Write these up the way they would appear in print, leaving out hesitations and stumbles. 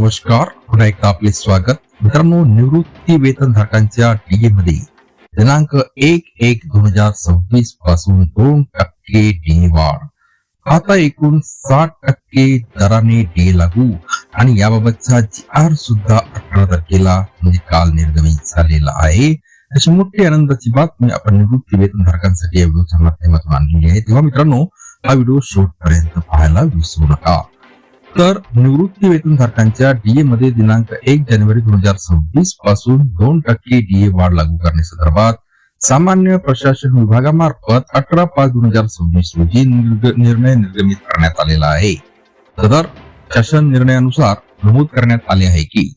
नमस्कार, पुन्हा एकदा आपले स्वागत. मित्रांनो, निवृत्ती वेतनधारकांच्या डीए मध्ये दिनांक 1/1/2026 पासून 2% डीए वाढ. आता एकूण 60% दराने डीए लागू आणि याबाबतचा GR सुद्धा 18 तारखेला म्हणजे काल निर्गमित झालेला आहे. अशी मोठी आनंदाची बातमी आपण निवृत्ती वेतनधारकांसाठी या व्हिडिओच्या माध्यमातून आणलेली आहे. तेव्हा मित्रांनो, हा व्हिडिओ शेवटपर्यंत पाहायला विसरू नका. तर निवृत्ती वेतनधारकांच्या डीए मध्ये दिनांक 1 जानेवारी 2026 पासून 2% डीए वाढ लागू करण्यासंदर्भात सामान्य प्रशासन विभागामार्फत 18/5/2026 रोजी निर्णय निर्गमित करण्यात आलेला आहे. सदर शासन निर्णयानुसार नमूद करण्यात आले आहे की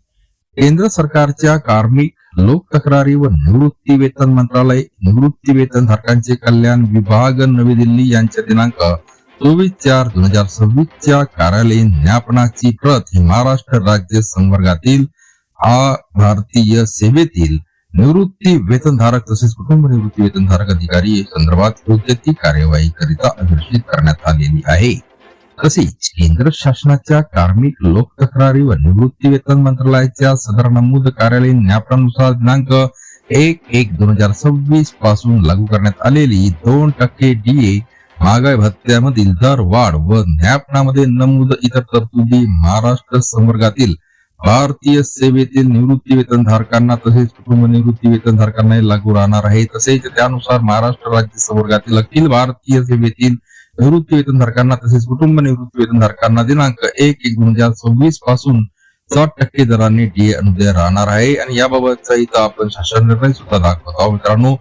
केंद्र सरकारच्या कार्मिक, लोक तक्रारी व निवृत्ती वेतन मंत्रालय, निवृत्ती वेतनधारकांचे कल्याण विभाग, नवी दिल्ली यांच्या दिनांक 24/4/2026 च्या कार्यालयीन ज्ञापनाची प्रत ही महाराष्ट्र राज्य संवर्गातील भारतीय सेवेतील निवृत्ती वेतनधारक तसेच कुटुंब निवृत्ती वेतनधारक अधिकारी संदर्भात योग्य ती कार्यवाही करिता अग्रेषित करण्यात आलेली आहे. तसेच केंद्र शासनाच्या कार्मिक, लोक तक्रारी व निवृत्ती वेतन मंत्रालयाच्या सदर नमूद कार्यालयीन ज्ञापनानुसार दिनांक 1/1/2026 पासून लागू करण्यात आलेली 2% डीए, महागाई भत्त्यामधील दर वाढ व ज्ञापनामध्ये नमूद इतर तरतुदी महाराष्ट्र संवर्गातील भारतीय सेवेतील निवृत्ती वेतनधारकांना तसेच कुटुंब निवृत्ती वेतनधारकांना लागू राहणार आहे. तसेच त्यानुसार महाराष्ट्र राज्य संवर्गातील अखिल भारतीय सेवेतील निवृत्ती वेतनधारकांना तसेच कुटुंब निवृत्ती वेतनधारकांना दिनांक 1/1/2026 पासून 60% दराने डीए अनुदान राहणार आहे. आणि याबाबतचा इथं आपण शासन निर्णय सुद्धा दाखवत आहोत.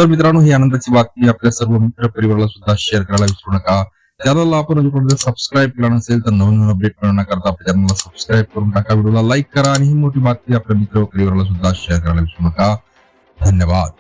मित्रांनो, ही आनंदाची बातमी आपल्या सर्व मित्र परिवाराला सुद्धा शेअर करायला विसरू नका. चॅनलला आपण अजून सबस्क्राईब केला नसेल तर नवीन अपडेट मिळवण्याकरता आपल्या चॅनलला सबस्क्राईब करून टाका, व्हिडिओला लाईक करा आणि ही मोठी बातमी आपल्या मित्र परिवाराला सुद्धा शेअर करायला विसरू नका. धन्यवाद.